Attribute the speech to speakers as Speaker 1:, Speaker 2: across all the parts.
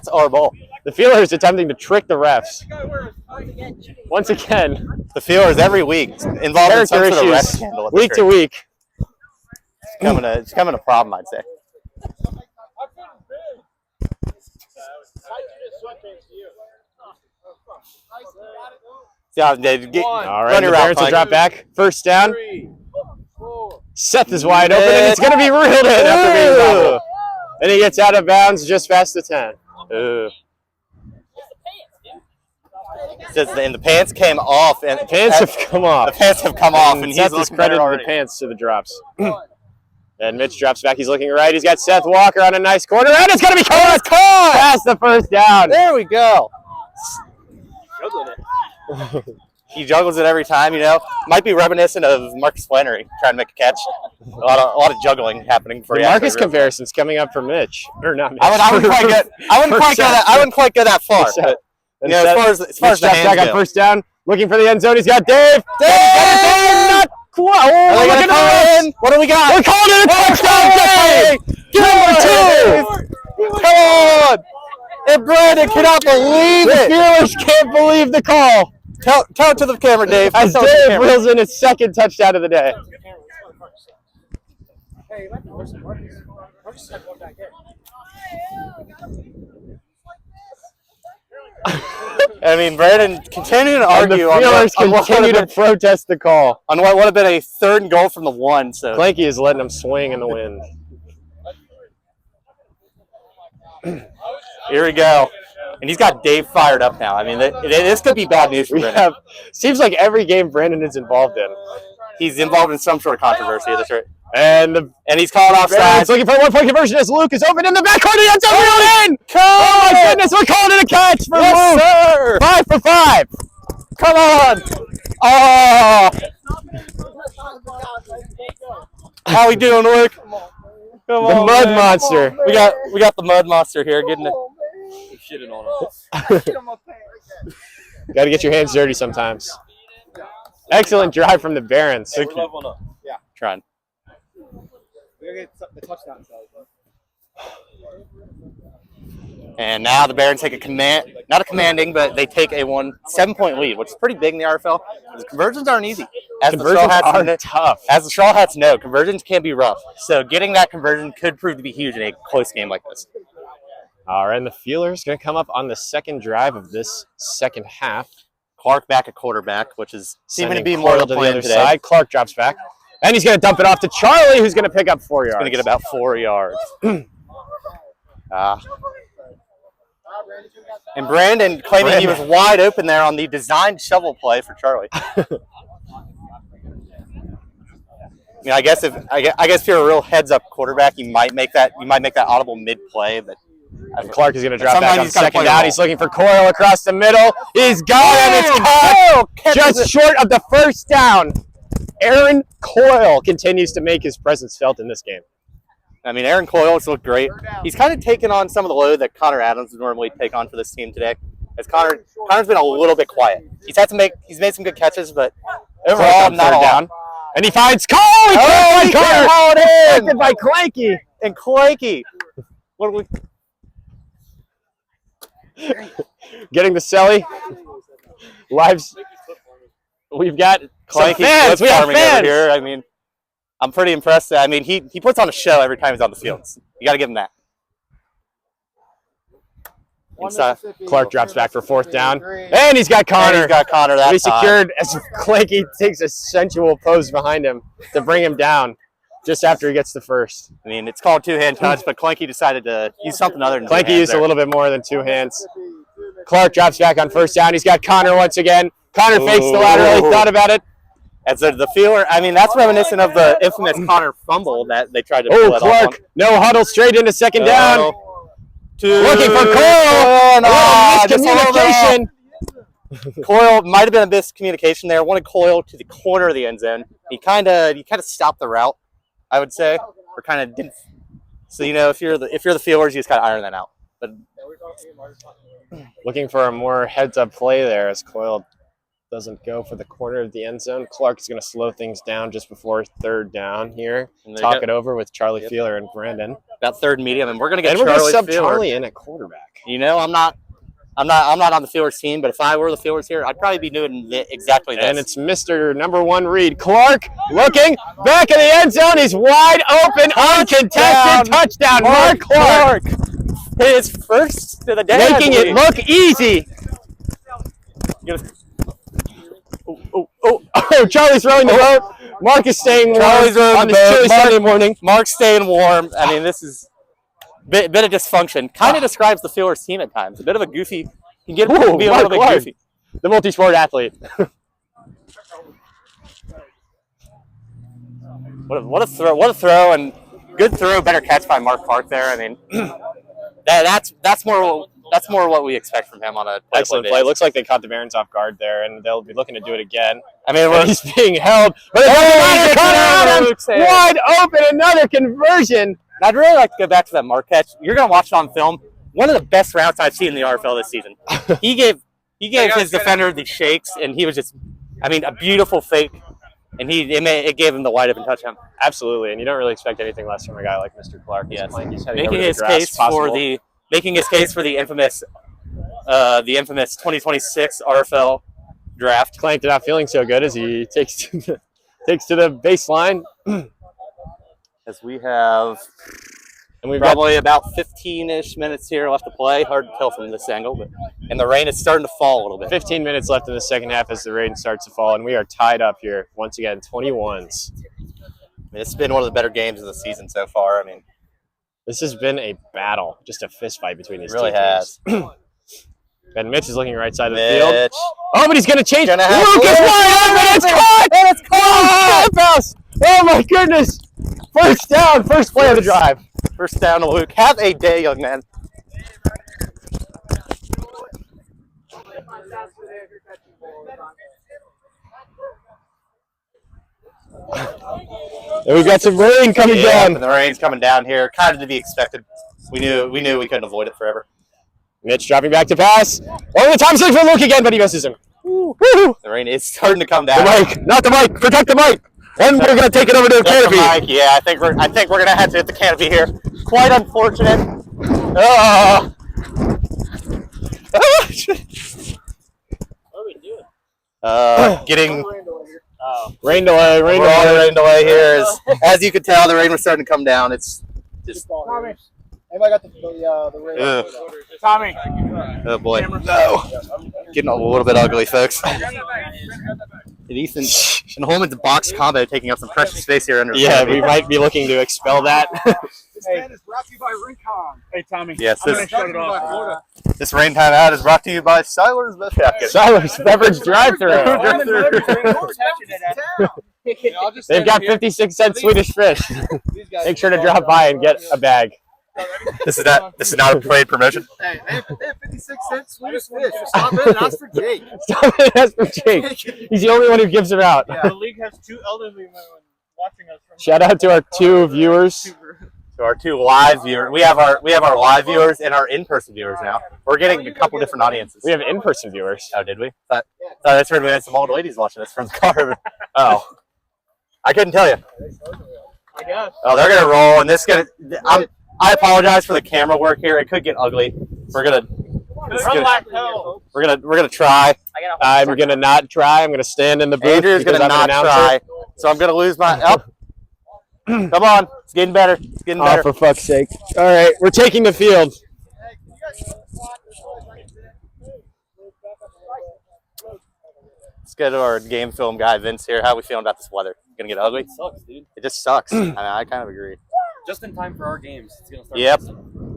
Speaker 1: That's our ball.
Speaker 2: The Feelers attempting to trick the refs. Once again.
Speaker 1: The Feelers every week involved in some sort of ref scandal.
Speaker 2: Week to week.
Speaker 1: It's becoming a problem, I'd say. Yeah,
Speaker 2: all right, the Barons will drop back. First down. Seth is wide open, and it's going to be reeled in after being bobbled. And he gets out of bounds just past the 10.
Speaker 1: Ooh. And the pants came off. And
Speaker 2: the pants have come off.
Speaker 1: The pants have come off, and
Speaker 2: Seth has credited the pants to the drops. And Mitch drops back. He's looking right. He's got Seth Walker on a nice corner, and it's going to be caught past the first down.
Speaker 1: There we go. He juggles it every time, you know. Might be reminiscent of Marcus Flannery trying to make a catch. A lot of juggling happening for you.
Speaker 2: Marcus comparisons coming up for Mitch, or not Mitch.
Speaker 1: I wouldn't quite go that far. But, you know, as far as the hands
Speaker 2: back on first down, looking for the end zone. He's got Dave. Not quite.
Speaker 1: Oh, look at in. What do we got?
Speaker 2: We're calling it a touchdown, Dave.
Speaker 1: Number 2. Come on. And Brandon cannot believe it.
Speaker 2: The Steelers can't believe the call.
Speaker 1: Tell it to the camera, Dave.
Speaker 2: As Dave reels in his second touchdown of the day.
Speaker 1: I mean, Brandon continuing to argue
Speaker 2: on the Steelers continue to protest the call
Speaker 1: on what would have been a 3rd and goal from the 1. So
Speaker 2: Clanky is letting him swing in the wind.
Speaker 1: Here we go. And he's got Dave fired up now. I mean, this could be bad news for Brandon.
Speaker 2: Seems like every game Brandon is involved in.
Speaker 1: He's involved in some sort of controversy. That's right.
Speaker 2: And
Speaker 1: he's called offside.
Speaker 2: He's looking for a 1-point conversion as Luke is open in the back corner. That's a real in. Oh my goodness, we're calling it a catch for Luke.
Speaker 1: Sir.
Speaker 2: 5 for 5.
Speaker 1: Come on. Oh. How we doing, Luke?
Speaker 2: The mud monster.
Speaker 1: We got the mud monster here getting it.
Speaker 3: Shitting on us.
Speaker 2: Got to get your hands dirty sometimes. Excellent drive from the Barons.
Speaker 3: Hey, yeah.
Speaker 1: Trying.
Speaker 3: We're going to get the touchdown.
Speaker 1: And now the Barons take not a commanding, but they take a 7-point lead, which is pretty big in the RFL. The conversions aren't easy.
Speaker 2: Conversions are tough.
Speaker 1: As the Straw Hats know, conversions can be rough. So getting that conversion could prove to be huge in a close game like this.
Speaker 2: All right, and the Feelers going to come up on the second drive of this second half.
Speaker 1: Clark back at quarterback, which is seeming to be
Speaker 2: more
Speaker 1: to
Speaker 2: the
Speaker 1: plan
Speaker 2: other
Speaker 1: today.
Speaker 2: side. Clark drops back, and he's going to dump it off to Charlie, who's going to pick up 4 yards.
Speaker 1: He's going to get about 4 yards. And Brandon claiming he was wide open there on the designed shovel play for Charlie. I mean, I guess if you're a real heads-up quarterback, you might make that audible mid-play, but
Speaker 2: Clark is going to drop back on second down. He's looking for Coyle across the middle. He's got him. It's caught just short of the first down. Aaron Coyle continues to make his presence felt in this game.
Speaker 1: I mean, Aaron Coyle has looked great. He's kind of taken on some of the load that Connor Adams would normally take on for this team today. As Connor's been a little bit quiet. He's made some good catches, but overall not down.
Speaker 2: And he finds Cole. He caught it in by Clanky.
Speaker 1: And Clanky. What do we?
Speaker 2: Getting the celly. Lives. We've got
Speaker 1: Clanky
Speaker 2: fans. We have fans
Speaker 1: over here. I mean, I'm pretty impressed. I mean, he puts on a show every time he's on the field. You got to give him that.
Speaker 2: Clark drops back for fourth down. And he's got Connor.
Speaker 1: That
Speaker 2: He's secured as Clanky takes a sensual pose behind him to bring him down just after he gets the first.
Speaker 1: I mean, it's called two-hand touch, but Clanky decided to use something other than
Speaker 2: Clanky used a little bit more than 2 hands. Clark drops back on first down. He's got Connor once again. Connor fakes the lateral. He thought about it.
Speaker 1: As the feeler, I mean, that's reminiscent of the infamous Connor fumble that they tried to pull it
Speaker 2: Clark,
Speaker 1: off on.
Speaker 2: No huddle, straight into second down. Looking for Coyle. Miscommunication.
Speaker 1: Coyle might have been a miscommunication there. Wanted Coyle to the corner of the end zone. He kind of stopped the route, I would say, or kind of didn't. So you know, if you're the fielders, you just got to iron that out. But
Speaker 2: looking for a more heads-up play there as Coyle doesn't go for the corner of the end zone. Clark is going to slow things down just before 3rd down here. Talk it over with Charlie Feeler and Brandon.
Speaker 1: About 3rd and medium, and we're going to get
Speaker 2: Charlie
Speaker 1: Charlie
Speaker 2: sub
Speaker 1: Feeler.
Speaker 2: Charlie in at quarterback.
Speaker 1: You know, I'm not on the Feelers team, but if I were the Feelers here, I'd probably be doing exactly this.
Speaker 2: And it's Mr. Number 1 read. Clark looking back in the end zone. He's wide open, uncontested touchdown. Mark Clark.
Speaker 1: His first to the day.
Speaker 2: Making it look easy. Oh, Charlie's rowing the boat. Mark is staying warm on this chilly Sunday morning.
Speaker 1: Mark's staying warm. I mean, this is a bit of dysfunction. Kind of describes the Feelers team at times. A bit of a goofy. Can get be a little bit goofy.
Speaker 2: The multi-sport athlete.
Speaker 1: What a throw! What a throw! And good throw, better catch by Mark Clark there. I mean, that's more what we expect from him on a
Speaker 2: excellent play. Looks like they caught the Barons off guard there, and they'll be looking to do it again.
Speaker 1: I mean,
Speaker 2: he's being held, but wide open, another conversion.
Speaker 1: I'd really like to go back to that Mark catch. You're gonna watch it on film. One of the best routes I've seen in the RFL this season. He gave his defender the shakes, and he was just, I mean, a beautiful fake, and it gave him the wide open touchdown.
Speaker 2: Absolutely, and you don't really expect anything less from a guy like Mr. Clark.
Speaker 1: Yes, making his case for the infamous 2026 RFL draft.
Speaker 2: Clanked it out, feeling so good as he takes to the baseline.
Speaker 1: As we have.
Speaker 2: And we've
Speaker 1: probably about 15-ish minutes here left to play. Hard to tell from this angle, and the rain is starting to fall a little bit.
Speaker 2: 15 minutes left in the second half as the rain starts to fall, and we are tied up here once again, 21s.
Speaker 1: I mean, it's been one of the better games of the season so far. I mean,
Speaker 2: this has been a battle, just a fist fight between these two teams.
Speaker 1: It really has.
Speaker 2: And Mitch is looking right side of the field. Oh, but he's going to change.
Speaker 1: Lucas
Speaker 2: wide open. It's caught.
Speaker 1: And it's caught.
Speaker 2: Oh my goodness! First down, first play of the drive.
Speaker 1: First down to Luke. Have a day, young man.
Speaker 2: And we've got some rain coming down.
Speaker 1: And the rain's coming down here, kind of to be expected. We knew we couldn't avoid it forever.
Speaker 2: Mitch dropping back to pass. Over the top six for Luke again, but he misses him.
Speaker 1: The rain is starting to come down.
Speaker 2: The mic, not the mic. Protect the mic. And we're gonna take it over to the canopy.
Speaker 1: Mic. Yeah, I think we're gonna have to hit the canopy here. Quite unfortunate.
Speaker 3: What are we doing?
Speaker 1: Getting
Speaker 2: rain delay.
Speaker 1: Rain delay here. As you can tell, the rain was starting to come down. It's just.
Speaker 3: Tommy, anybody got the rain? Tommy.
Speaker 1: Oh boy. No. Getting a little bit ugly, folks. And Ethan and Holman's box combo taking up some precious space here under.
Speaker 2: Yeah, we might be looking to expel that.
Speaker 3: This man is brought to you by Rincon. Hey, Tommy.
Speaker 1: Yes,
Speaker 3: this
Speaker 1: rain time out is brought to you by Siler's Best Shotgun.
Speaker 2: Siler's Beverage Drive-Thru. They've got 56-cent Swedish fish. Make sure to drop by and get a bag.
Speaker 1: This is not a paid promotion.
Speaker 3: Hey, they have 56-cent Swedish fish. Stop it and ask for Jake.
Speaker 2: Stop it and ask for Jake. He's the only one who gives them out.
Speaker 3: Yeah. The league has 2 elderly women watching us.
Speaker 2: Shout out to our 2 viewers.
Speaker 1: To our 2 live viewers. We have our live viewers and our in-person viewers now. We're getting a couple different audiences.
Speaker 2: We have in-person viewers.
Speaker 1: Oh, did we? Thought I heard we had some old ladies watching us from the car. Oh, I couldn't tell you.
Speaker 3: I guess.
Speaker 1: Oh, they're gonna roll, and this gonna. I apologize for the camera work here. It could get ugly. We're gonna try.
Speaker 2: I'm gonna not try. I'm gonna stand in the booth.
Speaker 1: Andrew's gonna not try. So I'm gonna lose my. Oh. Come on, it's getting better. It's getting better.
Speaker 2: Oh, for fuck's sake! All right, we're taking the field.
Speaker 1: Let's go to our game film guy Vince here. How are we feeling about this weather? Gonna get ugly?
Speaker 3: It sucks, dude.
Speaker 1: It just sucks. I kind of agree.
Speaker 3: Just in time for our games. It's gonna start.
Speaker 1: Yep.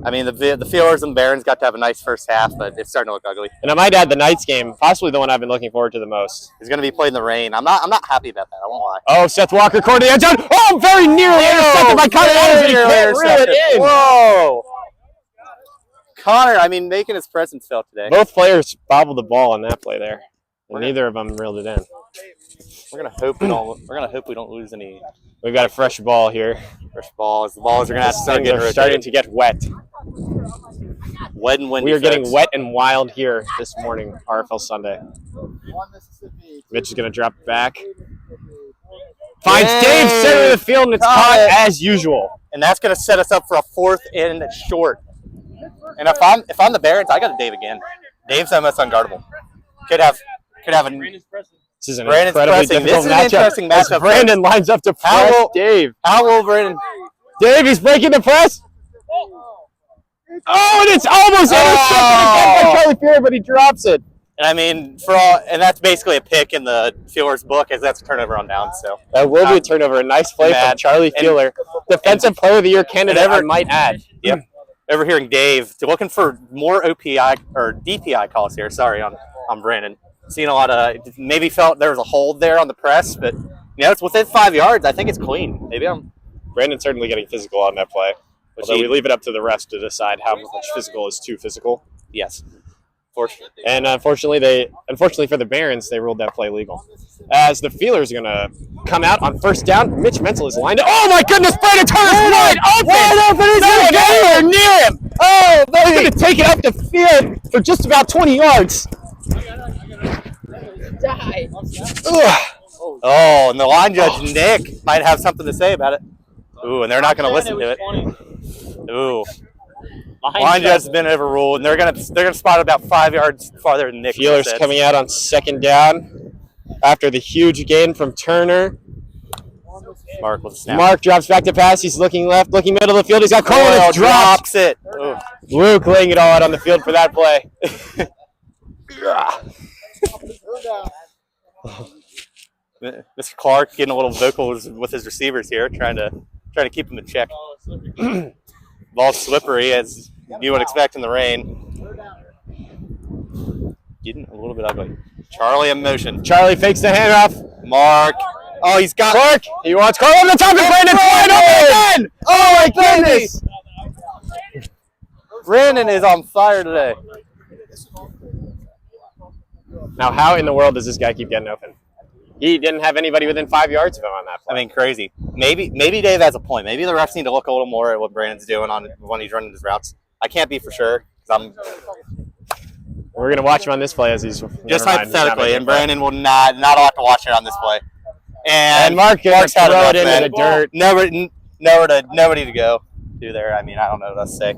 Speaker 1: I mean, the Feelers and Barons got to have a nice first half, but it's starting to look ugly.
Speaker 2: And I might add the Knights game, possibly the one I've been looking forward to the most.
Speaker 1: He's going to be playing in the rain. I'm not happy about that. I won't lie.
Speaker 2: Oh, Seth Walker, corner to the end zone. Oh, very nearly intercepted by Connor Adams, but he can't reel it in.
Speaker 1: Whoa. Connor, I mean, making his presence felt today.
Speaker 2: Both players bobbled the ball on that play there, and neither of them reeled it in.
Speaker 1: We're gonna hope we don't. We're gonna hope we don't lose any
Speaker 2: We've got a fresh ball here.
Speaker 1: fresh balls. The balls are gonna have to start
Speaker 2: Things
Speaker 1: getting
Speaker 2: are starting to get wet.
Speaker 1: wet and windy.
Speaker 2: We are getting
Speaker 1: folks.
Speaker 2: wet and wild here this morning, RFL Sunday. Mitch is going to drop back. Finds Dave center of the field, and it's caught as usual.
Speaker 1: And that's gonna set us up for a 4th and short. And if I'm the Barons, I got a Dave again. Dave's almost unguardable. Could have a.
Speaker 2: This is an
Speaker 1: Brandon's
Speaker 2: incredibly
Speaker 1: pressing.
Speaker 2: difficult
Speaker 1: This is an interesting
Speaker 2: matchup.
Speaker 1: matchup,
Speaker 2: Brandon lines up to press Dave.
Speaker 1: How will Brandon?
Speaker 2: Dave, he's breaking the press. Oh, and it's almost intercepted again by Charlie Fear, but he drops it.
Speaker 1: And I mean, and that's basically a pick in the Feeler's book, as that's a turnover on down. So
Speaker 2: that will be a turnover. A nice play from Charlie Feeler, Defensive Player of the Year candidate. I might add.
Speaker 1: Yep. Overhearing Dave looking for more OPI or DPI calls here. Sorry on Brandon. Seeing a lot of maybe felt there was a hold there on the press, but it's within 5 yards. I think it's clean. Maybe
Speaker 2: Brandon's certainly getting physical on that play. Although we leave it up to the refs to decide how much physical is too physical.
Speaker 1: Yes.
Speaker 2: And unfortunately for the Barons, they ruled that play legal. As the Feelers are going to come out on first down, Mitch Mental is lined up. Oh my goodness, Brandon Turner's wide open! Wide open! He's not anywhere near him! Oh, he's going to take it up the field for just about 20 yards.
Speaker 1: Oh, and the line judge, Nick, might have something to say about it. Ooh, and they're not going to listen to it. Ooh. Line judge has been overruled, and they're gonna spot it about 5 yards farther than Nick.
Speaker 2: Feelers coming out on second down after the huge gain from Turner.
Speaker 1: Mark with the snap.
Speaker 2: Mark drops back to pass. He's looking left, looking middle of the field. He's got Coyle.
Speaker 1: Drops it. Ooh.
Speaker 2: Luke laying it all out on the field for that play.
Speaker 1: Mr. Clark getting a little vocal with his receivers here, trying to keep him in check. Ball's slippery, as you would expect in the rain. Getting a little bit ugly. Charlie in motion.
Speaker 2: Charlie fakes the handoff.
Speaker 1: Mark. Oh, he's got
Speaker 2: Clark. He wants Clark over the top, and Brandon's wide open again. Oh my goodness!
Speaker 1: Brandon is on fire today.
Speaker 2: Now, how in the world does this guy keep getting open? He didn't have anybody within 5 yards of him on that play.
Speaker 1: I mean, crazy. Maybe Dave has a point. Maybe the refs need to look a little more at what Brandon's doing when he's running his routes. I can't be for sure.
Speaker 2: We're going to watch him on this play as he's
Speaker 1: just hypothetically, and Brandon will not allowed to watch it on this play. And
Speaker 2: Mark's had throw it into the dirt.
Speaker 1: Nobody to go to there. I mean, I don't know what else to say.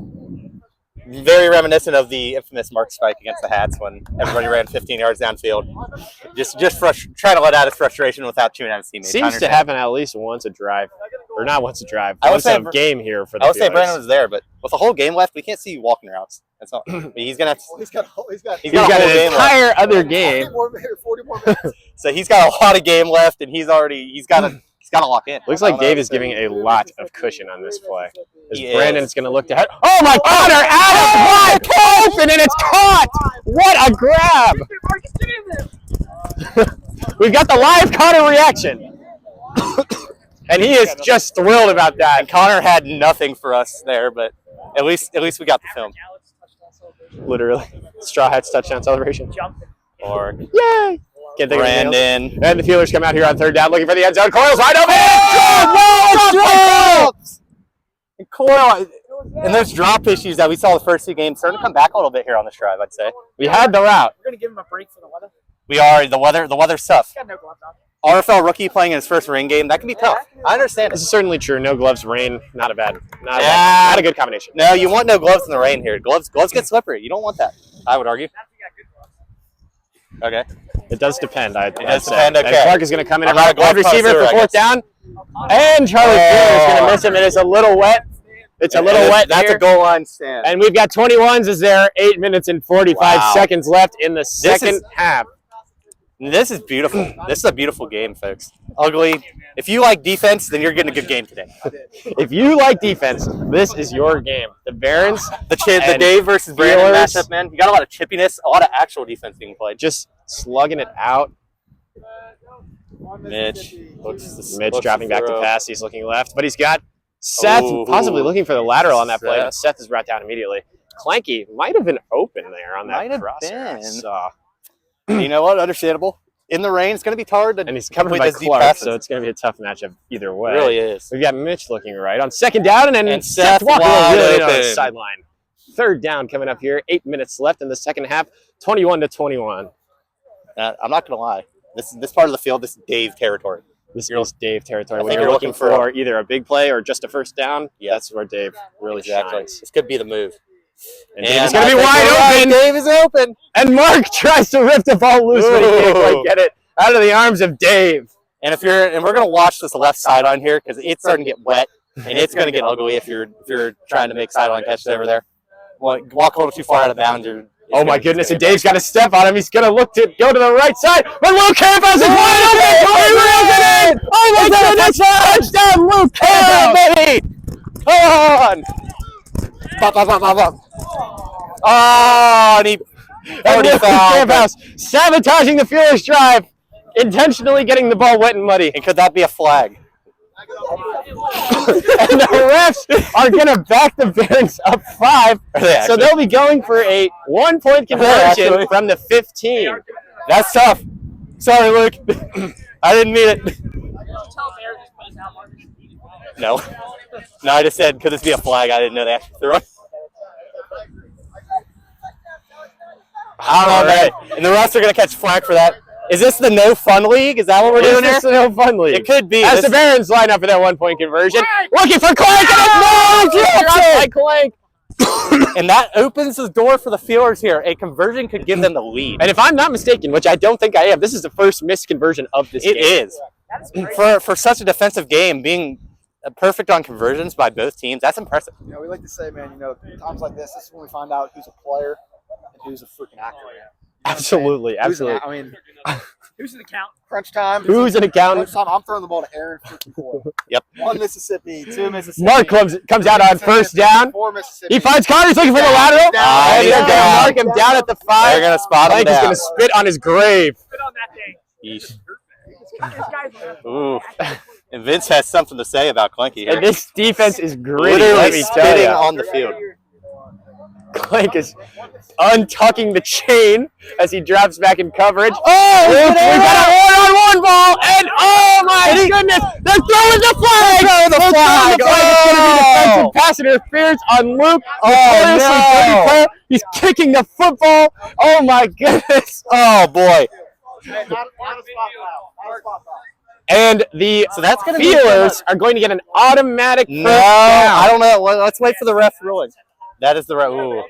Speaker 1: Very reminiscent of the infamous Mark spike against the Hats when everybody ran 15 yards downfield. Just trying to let out his frustration without chewing out his teammates.
Speaker 2: Seems to happen at least once a drive. Or not once a drive. Once a game here for the
Speaker 1: I would say Brandon was there, but with the whole game left, we can't see you walking routes. That's not. He's gonna have to.
Speaker 3: He's got
Speaker 2: an entire other game.
Speaker 3: 40 more minutes.
Speaker 1: So he's got a lot of game left, and he's got to lock in.
Speaker 2: Looks like Dave is giving a lot of cushion on this play. As Brandon's going to look to head. Oh my God! Adams wide open, and it's caught. What a grab! We've got the live Connor reaction, and he is just thrilled about that.
Speaker 1: And Connor had nothing for us there, but at least we got the film.
Speaker 2: Literally, Straw Hats touchdown celebration.
Speaker 1: Or
Speaker 2: yay! Can't think
Speaker 1: Brandon.
Speaker 2: Of and the Feelers come out here on third down looking for the end zone. Coyle's wide open.
Speaker 1: Drops! And Coyle, and those drop issues that we saw the first two games starting to come back a little bit here on this drive, I'd say.
Speaker 2: We had the route.
Speaker 3: We're going to give him a break for the weather.
Speaker 1: We are. The weather's tough.
Speaker 3: He's got no gloves on.
Speaker 1: RFL rookie playing in his first rain game, that can be tough. I understand.
Speaker 2: This is certainly true. No gloves, rain, not a good combination.
Speaker 1: No, you want no gloves in the rain here. Gloves get slippery. You don't want that, I would argue. Okay.
Speaker 2: It does depend.
Speaker 1: It does depend. Okay.
Speaker 2: And Clark is going to come in
Speaker 1: I'm
Speaker 2: at wide receiver for fourth down. And Charlie Fear is going to miss him. It is a little wet. It's a little wet.
Speaker 1: That's
Speaker 2: here.
Speaker 1: A goal line stand.
Speaker 2: And we've got 21s as there 8 minutes and 45 seconds left in the second half.
Speaker 1: This is beautiful. This is a beautiful game, folks. Ugly. If you like defense, then you're getting a good game today.
Speaker 2: If you like defense, this is your game. The Barons,
Speaker 1: the Dave versus Brandon matchup, man. You got a lot of chippiness, a lot of actual defense being played.
Speaker 2: Just slugging it out.
Speaker 1: Mitch
Speaker 2: dropping back to pass. He's looking left, but he's got Seth possibly looking for the lateral on that play. But Seth is brought down immediately. Clanky might have been open there on that cross.
Speaker 1: You know what? Understandable. in the rain. It's going to be hard to
Speaker 2: and he's covered
Speaker 1: complete
Speaker 2: by
Speaker 1: those deep
Speaker 2: Clark,
Speaker 1: passes.
Speaker 2: so it's going to be a tough matchup either way.
Speaker 1: It really is.
Speaker 2: We've got Mitch looking right on second down, and
Speaker 1: Seth
Speaker 2: Walker
Speaker 1: wide
Speaker 2: really on the
Speaker 1: open.
Speaker 2: sideline. Third down coming up here. 8 minutes left in the second half. 21-21.
Speaker 1: I'm not going to lie. This part of the field, this is Dave territory.
Speaker 2: This is Dave territory.
Speaker 1: I
Speaker 2: When
Speaker 1: think
Speaker 2: you're
Speaker 1: you're
Speaker 2: looking
Speaker 1: looking
Speaker 2: for either a big play or just a first down,
Speaker 1: Yeah.
Speaker 2: that's where Dave really shines.
Speaker 1: This could be the move.
Speaker 2: And Dave is going to
Speaker 1: I
Speaker 2: be
Speaker 1: think
Speaker 2: wide
Speaker 1: you're right.
Speaker 2: open.
Speaker 1: Dave is open.
Speaker 2: And Mark tries to rip the ball loose, but he can't
Speaker 1: Ooh.
Speaker 2: quite get it out of the arms of Dave.
Speaker 1: And we're going to watch this left sideline here because it's starting to get wet and it's going to get ugly if you're trying to make sideline catches over there. Walk a little too far out of bounds.
Speaker 2: Oh my goodness, and Dave's got to step on him. He's going to look to go to the right side, but Luke Campos is wide open! He reels it in! Oh my goodness! Touchdown, Luke Campos!
Speaker 1: baby! Come on! Bop, bop, bop, bop, bop. Oh, and he
Speaker 2: And
Speaker 1: already
Speaker 2: Luke
Speaker 1: fouled.
Speaker 2: Campos sabotaging the Steelers' drive, intentionally getting the ball wet and muddy.
Speaker 1: And could that be a flag?
Speaker 2: And the refs are going to back the Barons up 5, so they'll be going for a 1-point conversion
Speaker 1: actually.
Speaker 2: from the 15.
Speaker 1: That's tough. Sorry, Luke. I didn't mean it. No. No, I just said, could this be a flag? I didn't know they actually threw it. I don't know, man. And the refs are going to catch flag for that. Is this the no fun league? Is that what we're doing here?
Speaker 2: It's a no fun league.
Speaker 1: It could be.
Speaker 2: As the Barons line up for that 1-point conversion. Looking for Clank, and it's no! Clank.
Speaker 1: And that opens the door for the Steelers here. A conversion could give them the lead.
Speaker 2: And if I'm not mistaken, which I don't think I am, this is the first missed conversion of this game.
Speaker 1: It is. For such a defensive game, being perfect on conversions by both teams, that's impressive.
Speaker 3: You know, we like to say, man, you know, times like this is when we find out who's a player and who's a freaking actor. You know
Speaker 2: Absolutely, absolutely.
Speaker 3: I mean, who's an account? Crunch time.
Speaker 2: Who's an accountant?
Speaker 3: Crunch time. I'm throwing the ball to Aaron freaking Coyle.
Speaker 1: Yep.
Speaker 3: 1 Mississippi, 2 Mississippi.
Speaker 2: Mark comes out on first down.
Speaker 3: 4 Mississippi.
Speaker 2: He finds Connor. He's looking for the lateral.
Speaker 1: Oh,
Speaker 2: And
Speaker 1: he's
Speaker 2: they're going to
Speaker 1: down.
Speaker 2: mark him down at the 5.
Speaker 1: They're going to spot him
Speaker 2: Clank is
Speaker 1: down.
Speaker 2: going to spit on his grave.
Speaker 1: Yeesh. Ooh. And Vince has something to say about Clanky here.
Speaker 2: And this defense is gritty,
Speaker 1: Literally
Speaker 2: let me tell
Speaker 1: spitting
Speaker 2: you.
Speaker 1: on the field.
Speaker 2: Clank is untucking the chain as he drops back in coverage.
Speaker 1: Oh,
Speaker 2: We've got a one-on-one ball, and oh my goodness, they're throwing the flag!
Speaker 1: They're throwing the flag!
Speaker 2: It's going to be defensive pass interference on Luke.
Speaker 1: Oh, no.
Speaker 2: He's kicking the football. Oh my goodness.
Speaker 1: Oh, boy.
Speaker 2: And the
Speaker 1: So that's gonna be
Speaker 2: Steelers are going to get an automatic first
Speaker 1: No,
Speaker 2: down.
Speaker 1: I don't know. Let's wait for the ref ruling. That is the ref. Ooh.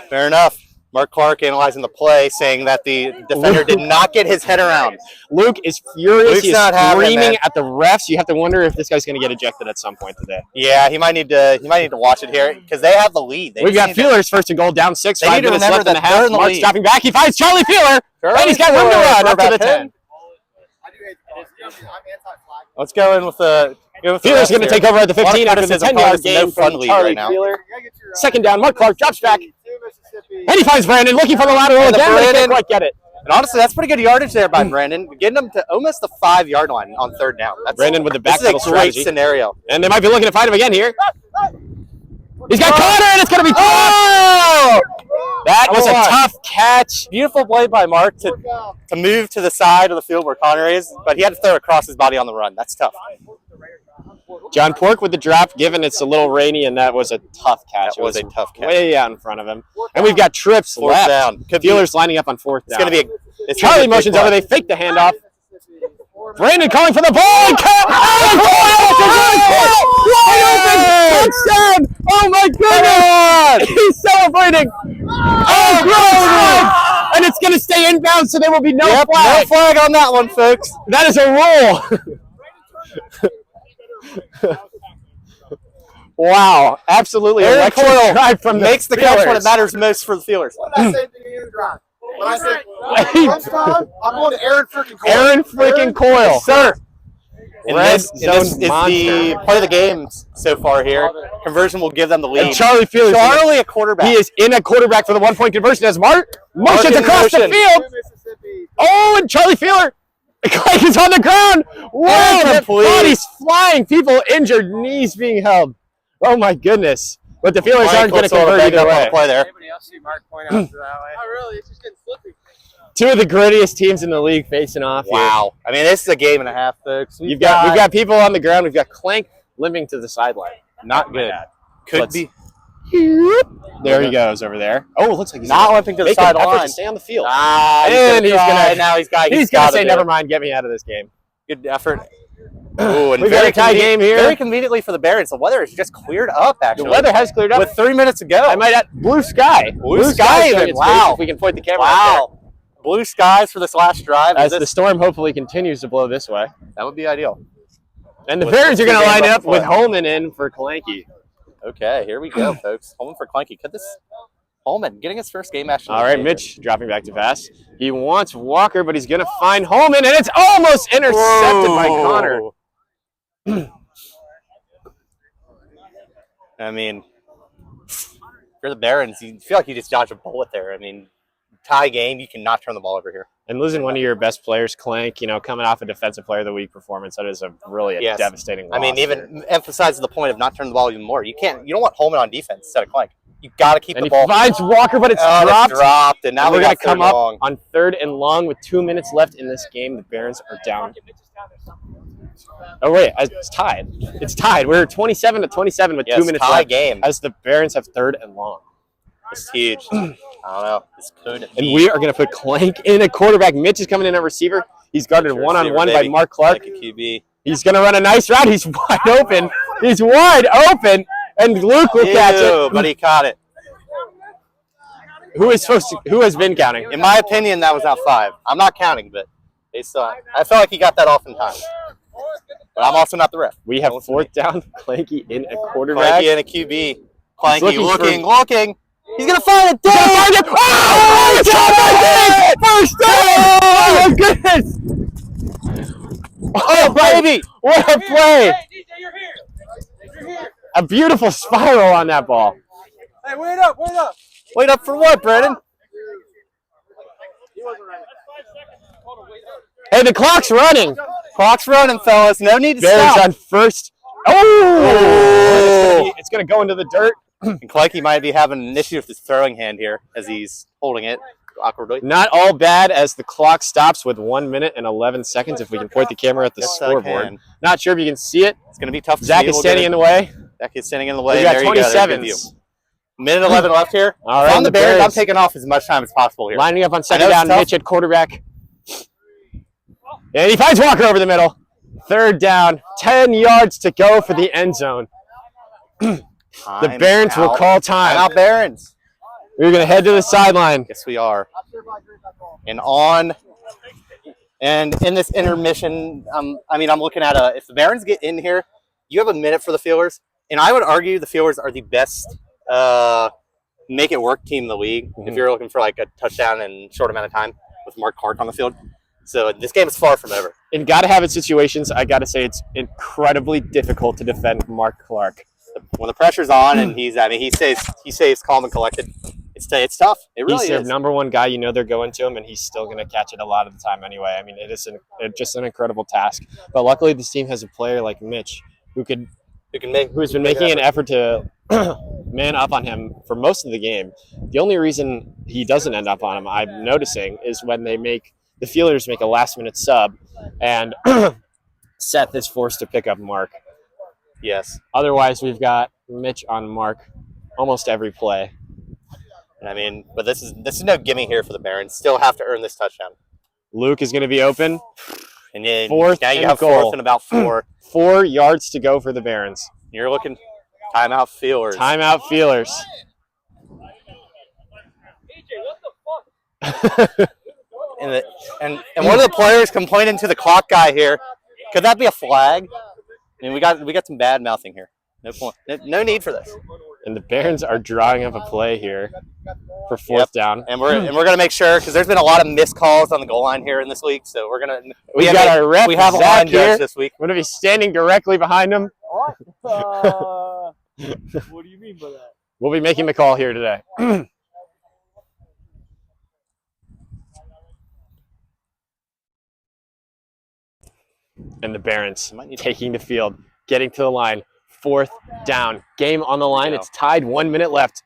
Speaker 1: Fair enough. Mark Clark analyzing the play, saying that the defender did not get his head around.
Speaker 2: Luke is furious.
Speaker 1: Luke's
Speaker 2: He is
Speaker 1: not having it,
Speaker 2: screaming
Speaker 1: man.
Speaker 2: at the refs. You have to wonder if this guy's going to get ejected at some point today.
Speaker 1: Yeah, he might need to watch it here because they have the lead.
Speaker 2: We've got Feelers first and goal, down 6.
Speaker 1: They
Speaker 2: 5
Speaker 1: need to
Speaker 2: minutes
Speaker 1: remember
Speaker 2: left in the
Speaker 1: that they're
Speaker 2: half.
Speaker 1: in the
Speaker 2: Mark
Speaker 1: lead.
Speaker 2: stopping back. He finds Charlie Feeler, and he's got room to run up to the 10.
Speaker 1: Let's go in with the.
Speaker 2: Feeler's going to take over at the 15 after the 10-yard
Speaker 1: No
Speaker 2: game
Speaker 1: fun
Speaker 2: from
Speaker 1: lead
Speaker 2: Charlie
Speaker 1: right now.
Speaker 2: Feeler. Second down, Mark Clark drops back, and he finds Brandon looking for the lateral
Speaker 1: And the
Speaker 2: again, but he can't
Speaker 1: Brandon-
Speaker 2: quite get it.
Speaker 1: And honestly, that's pretty good yardage there by Brandon, getting them to almost the 5-yard line on third down. That's,
Speaker 2: Brandon with the
Speaker 1: this is
Speaker 2: backpedal
Speaker 1: a great
Speaker 2: strategy.
Speaker 1: scenario.
Speaker 2: And they might be looking to find him again here. He's got Connor, and it's going to be
Speaker 1: Oh!
Speaker 2: That was a
Speaker 1: Hold on.
Speaker 2: tough catch.
Speaker 1: Beautiful play by Mark to move to the side of the field where Connor is, but he had to throw across his body on the run. That's tough.
Speaker 2: John Pork with the drop, given it's a little rainy, and that was a tough catch.
Speaker 1: That was a tough catch.
Speaker 2: Way out in front of him. And we've got trips
Speaker 1: Fourth
Speaker 2: left.
Speaker 1: down. Could be-
Speaker 2: Feelers lining up on fourth down.
Speaker 1: It's going to be it's gonna
Speaker 2: Charlie
Speaker 1: be a big
Speaker 2: motions
Speaker 1: play.
Speaker 2: over. They fake the handoff. Brandon calling for the ball. And touchdown! Oh my goodness! He's celebrating. Oh, gross! And it's going to stay inbound, so there will be no
Speaker 1: Yep,
Speaker 2: flag.
Speaker 1: no flag on that one, folks.
Speaker 2: That is a rule. Wow, absolutely
Speaker 1: Aaron
Speaker 2: electric
Speaker 1: Coyle
Speaker 2: drive from the
Speaker 1: makes the catch when it
Speaker 2: Steelers.
Speaker 1: matters most for the Steelers.
Speaker 3: What did I say at the beginning of the drive? When I said crunch time, I'm going to Aaron freaking Coyle.
Speaker 2: Aaron freaking Coyle.
Speaker 1: Sir. And
Speaker 2: Red
Speaker 1: this
Speaker 2: zone
Speaker 1: is the
Speaker 2: monster.
Speaker 1: play of the game so far here. Conversion will give them the lead.
Speaker 2: And Charlie Feelers,
Speaker 1: Charlie, a quarterback.
Speaker 2: he is in a quarterback for the 1-point conversion as Mark motions
Speaker 1: in
Speaker 2: across the
Speaker 1: motion.
Speaker 2: field. Oh, and Charlie Feeler, Clank is on the ground. Whoa, the
Speaker 1: Incomplete.
Speaker 2: body's flying. People injured, knees being held. Oh my goodness. But the Feelers aren't going to convert either way.
Speaker 1: Play there.
Speaker 3: Anybody else see Mark point out to that way? Oh, really? It's just getting slippy.
Speaker 2: Two of the grittiest teams in the league facing off.
Speaker 1: Wow. I mean, this is a game and a half, folks.
Speaker 2: We've got people on the ground. We've got Clank limping to the sideline.
Speaker 1: Not good. Could be.
Speaker 2: There he goes over there. Oh, it looks like he's
Speaker 1: not limping to the sideline.
Speaker 2: Stay on the field.
Speaker 1: And he's gonna
Speaker 2: say, "Never mind, get me out of this game."
Speaker 1: Good effort. Ooh, and
Speaker 2: we've got a tie game here.
Speaker 1: Very conveniently for the Barons, the weather has just cleared up. Actually,
Speaker 2: the weather has cleared up
Speaker 1: with 3 minutes to go.
Speaker 2: I might add blue sky.
Speaker 1: Blue sky even. Wow.
Speaker 2: If we can point the camera.
Speaker 1: Wow. Blue skies for this last drive.
Speaker 2: As the storm hopefully continues to blow this way.
Speaker 1: That would be ideal.
Speaker 2: And the Barons are going to line up with Holman in for Clanky.
Speaker 1: Okay, here we go, folks. Holman for Clanky. Could this Holman getting his first game action?
Speaker 2: All right, Mitch dropping back to pass. He wants Walker, but he's going to find Holman, and it's almost intercepted by Connor.
Speaker 1: I mean, for the Barons, you feel like you just dodged a bullet there. I mean, tie game, you cannot turn the ball over here.
Speaker 2: And losing one of your best players, Clank, coming off a Defensive Player of the Week performance, that is a devastating loss.
Speaker 1: I mean, even emphasizes the point of not turning the ball even more. You don't want Holman on defense instead of Clank. You got to keep the ball.
Speaker 2: And he finds Walker, but it's dropped.
Speaker 1: And now
Speaker 2: we're going to come up on 3rd and long with 2 minutes left in this game. The Barons are down. Oh, wait, it's tied. It's tied. We're 27-27 with 2 minutes left.
Speaker 1: Game.
Speaker 2: As the Barons have 3rd and long.
Speaker 1: It's huge. I don't know. This could
Speaker 2: and we are going to put Clank in at quarterback. Mitch is coming in at receiver. He's guarded one-on-one by Mark Clark.
Speaker 1: QB.
Speaker 2: He's going to run a nice route. He's wide open. He's wide open. And Luke will catch it.
Speaker 1: But he caught it.
Speaker 2: Who has been counting?
Speaker 1: In my opinion, that was out 5. I'm not counting, but I felt like he got that off in time. But I'm also not the ref.
Speaker 2: We have 4th down. Clanky in at quarterback.
Speaker 1: Clanky in a QB. Clanky looking. He's going to find it.
Speaker 2: Oh, first down! Oh, goodness! Oh, baby! What a play!
Speaker 4: Hey, DJ, you're here.
Speaker 2: A beautiful spiral on that ball.
Speaker 4: Hey, wait up.
Speaker 1: Wait up for what, Brennan?
Speaker 2: Hey, the clock's running.
Speaker 1: Clock's running, fellas. No need to
Speaker 2: Bears
Speaker 1: stop.
Speaker 2: on first. Oh! It's going to go into the dirt.
Speaker 1: And Clanky might be having an issue with his throwing hand here as he's holding it awkwardly.
Speaker 2: Not all bad as the clock stops with 1 minute and 11 seconds. If we can point the camera at the scoreboard. Not sure if you can see it.
Speaker 1: It's going to be tough to
Speaker 2: Zach
Speaker 1: see.
Speaker 2: is standing in the way.
Speaker 1: Zach is standing in the way.
Speaker 2: We got 27s.
Speaker 1: Minute 11 left here.
Speaker 2: All right,
Speaker 1: on the Bears, I'm taking off as much time as possible here.
Speaker 2: Lining up on 2nd down, Mitch at quarterback. And he finds Walker over the middle. 3rd down, 10 yards to go for the end zone. The Barons will call time.
Speaker 1: Out Barons.
Speaker 2: We're going to head to the sideline.
Speaker 1: Yes, we are. And in this intermission, I'm looking at if the Barons get in here, you have a minute for the Fielders. And I would argue the Fielders are the best make it work team in the league if you're looking for like a touchdown in a short amount of time with Mark Clark on the field. So this game is far from over.
Speaker 2: In gotta-have-it situations, I got to say it's incredibly difficult to defend Mark Clark.
Speaker 1: When the pressure's on and he stays calm and collected, it's tough. It really is.
Speaker 2: He's their number one guy. You know they're going to him, and he's still going to catch it a lot of the time anyway. I mean, it's just an incredible task. But luckily, this team has a player like Mitch who's been making an effort to man up on him for most of the game. The only reason he doesn't end up on him, I'm noticing, is when the Fielders make a last-minute sub, and Seth is forced to pick up Mark.
Speaker 1: Yes.
Speaker 2: Otherwise, we've got Mitch on Mark almost every play.
Speaker 1: I mean, but this is no gimme here for the Barons. Still have to earn this touchdown.
Speaker 2: Luke is going to be open.
Speaker 1: And then
Speaker 2: Fourth
Speaker 1: now you
Speaker 2: and
Speaker 1: have
Speaker 2: goal.
Speaker 1: 4th and about 4.
Speaker 2: 4 yards to go for the Barons.
Speaker 1: You're looking timeout Fielders.
Speaker 2: Timeout Feelers.
Speaker 1: and one of the players complaining to the clock guy here. Could that be a flag? I mean, we got some bad mouthing here. No point. No need for this.
Speaker 2: And the Barons are drawing up a play here for 4th down.
Speaker 1: And we're gonna make sure, because there's been a lot of missed calls on the goal line here in this league. So
Speaker 2: we have our ref.
Speaker 1: We have a line judge this week.
Speaker 2: We're gonna be standing directly behind him.
Speaker 4: What do you mean by that?
Speaker 2: We'll be making the call here today. And the Barons taking the field, getting to the line. 4th down. Game on the line. It's tied. 1 minute left.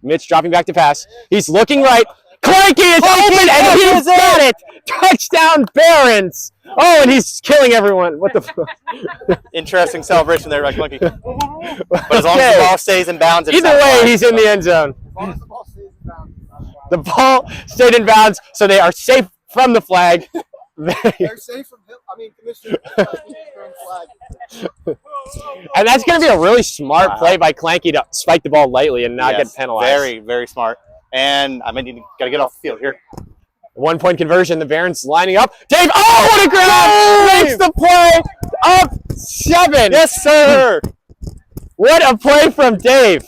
Speaker 2: Mitch dropping back to pass. He's looking right. Clanky is open, and he's got it! Touchdown, Barons! Oh, and he's killing everyone. What the fuck?
Speaker 1: Interesting celebration there by Clinky. But as long as the ball stays in bounds, it's
Speaker 2: either way, he's in the end zone. The ball stayed in bounds, so they are safe from the flag.
Speaker 3: They're safe from him. I mean, Commissioner flag.
Speaker 2: And that's going to be a really smart play by Clanky to spike the ball lightly and not get penalized.
Speaker 1: Very, very smart. And I mean, got to get off the field here.
Speaker 2: 1-point conversion. The Barons lining up. Dave, oh, what a grab! Makes the play up 7.
Speaker 1: Yes, sir.
Speaker 2: What a play from Dave.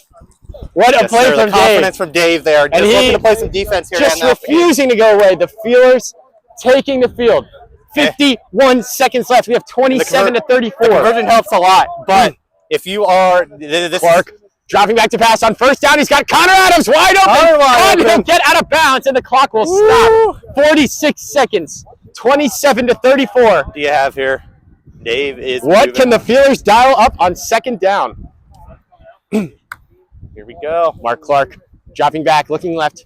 Speaker 2: What a play from Dave.
Speaker 1: Confidence from Dave there. Just looking to play some defense here.
Speaker 2: Just refusing to go away. The Feelers taking the field. 51 seconds left. We have 27 to 34.
Speaker 1: The conversion helps a lot, but if you are
Speaker 2: Clark dropping back to pass on first down, he's got Connor Adams wide open. And he'll get out of bounds, and the clock will stop. 46 seconds. 27 to 34.
Speaker 1: What do you have here? Dave is.
Speaker 2: What can the Feelers dial up on second down?
Speaker 1: Here we go.
Speaker 2: Mark Clark dropping back, looking left.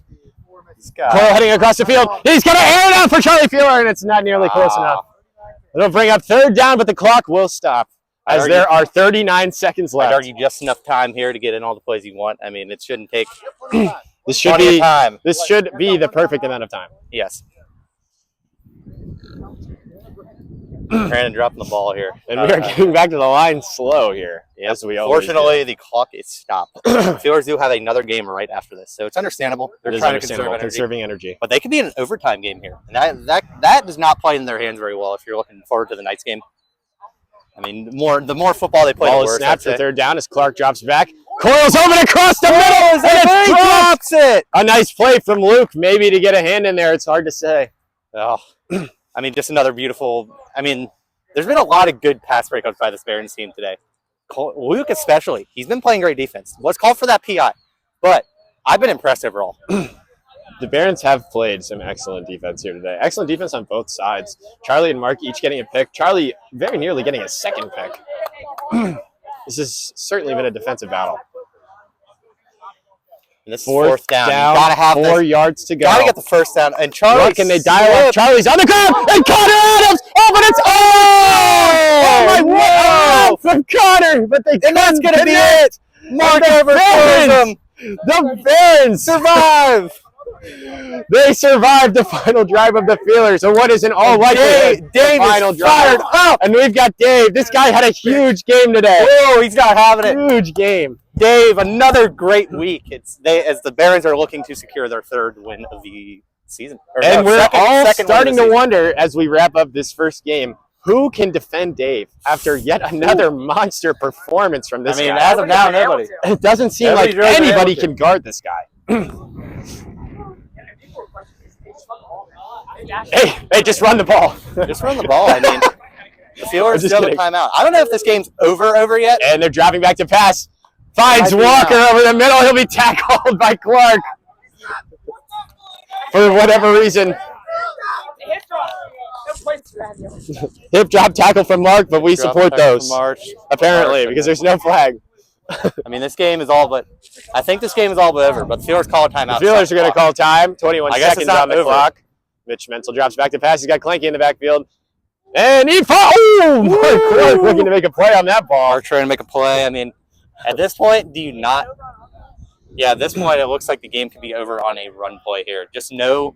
Speaker 1: Cole
Speaker 2: heading across the field. He's going to air it out for Charlie Feeler, and it's not nearly close enough. It'll bring up third down, but the clock will stop as there are 39 seconds left.
Speaker 1: I'd argue just enough time here to get in all the plays you want. I mean, it shouldn't take
Speaker 2: this should be time. This should be the perfect amount of time.
Speaker 1: Yes. Brandon dropping the ball here.
Speaker 2: And we are getting back to the line slow here, as we always
Speaker 1: Fortunately, the clock is stopped. The Steelers do have another game right after this, so it's understandable. They're trying to
Speaker 2: conserving energy.
Speaker 1: But they could be in an overtime game here. And that does not play in their hands very well if you're looking forward to the night's game. I mean, the more football they play, the worse.
Speaker 2: Snaps for third down as Clark drops back. Coils open across the middle, and
Speaker 1: he drops it.
Speaker 2: A nice play from Luke, maybe to get a hand in there. It's hard to say.
Speaker 1: Oh, I mean, just another beautiful. I mean, there's been a lot of good pass breakups by this Barons team today. Luke especially. He's been playing great defense. Was called for that PI, but I've been impressed overall.
Speaker 2: The Barons have played some excellent defense here today. Excellent defense on both sides. Charlie and Mark each getting a pick. Charlie very nearly getting a second pick. This has certainly been a defensive battle.
Speaker 1: And this is fourth down. You
Speaker 2: gotta have 4 yards to go.
Speaker 1: Gotta get the first down. And Charlie,
Speaker 2: what can they dial up? Charlie's on the ground, and Connor Adams. Oh, but it's oh my God from Connor, but they
Speaker 1: that's gonna be it.
Speaker 2: Mark the Barons survive. They survived the final drive of the Feelers. So what is an all likelihood
Speaker 1: Dave
Speaker 2: final
Speaker 1: is fired up.
Speaker 2: And we've got Dave. This guy had a huge game today.
Speaker 1: Oh, he's not having it.
Speaker 2: Huge game.
Speaker 1: Dave, another great week. As the Barons are looking to secure their third win of the season.
Speaker 2: And we're all starting to wonder as we wrap up this first game, who can defend Dave after yet another monster performance from this guy?
Speaker 1: I mean, as of now, nobody.
Speaker 2: It doesn't seem like anybody can guard this guy. Hey, just run the ball.
Speaker 1: Just run the ball. I mean, the Steelers still have a timeout. I don't know if this game's over yet.
Speaker 2: And they're driving back to pass. Finds Walker over the middle. He'll be tackled by Clark. For whatever reason. Hip drop tackle from Mark, but we support those. Apparently, because there's no flag.
Speaker 1: I mean, this game is all but. I think this game is all but over, but the Steelers call a timeout.
Speaker 2: The Steelers are going to call time. 21 seconds on the clock. Mitch Mental drops back to pass. He's got Clanky in the backfield. And he falls. Oh, Mark Clark looking to make a play on that ball.
Speaker 1: Mark trying to make a play. I mean, at this point, do you not? Yeah, at this point, it looks like the game could be over on a run play here. Just no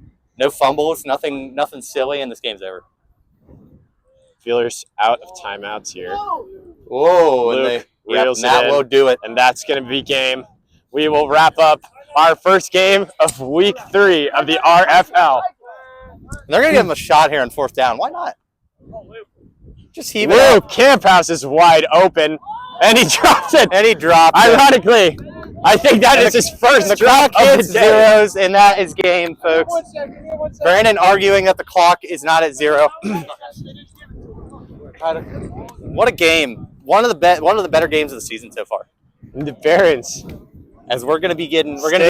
Speaker 1: fumbles, nothing silly, and this game's over.
Speaker 2: Feelers out of timeouts here.
Speaker 1: Whoa, Luke Matt will do it.
Speaker 2: And that's going to be game. We will wrap up our first game of week 3 of the RFL.
Speaker 1: And they're going to give him a shot here on fourth down. Why not? Just heave it
Speaker 2: up. Camp House is wide open, and he drops it.
Speaker 1: And he dropped it.
Speaker 2: Ironically, I think that is his first drop of the
Speaker 1: zeros, and that is game, folks. Brandon arguing that the clock is not at 0. What a game. One of the better games of the season so far.
Speaker 2: The Barons.
Speaker 1: As we're going to be getting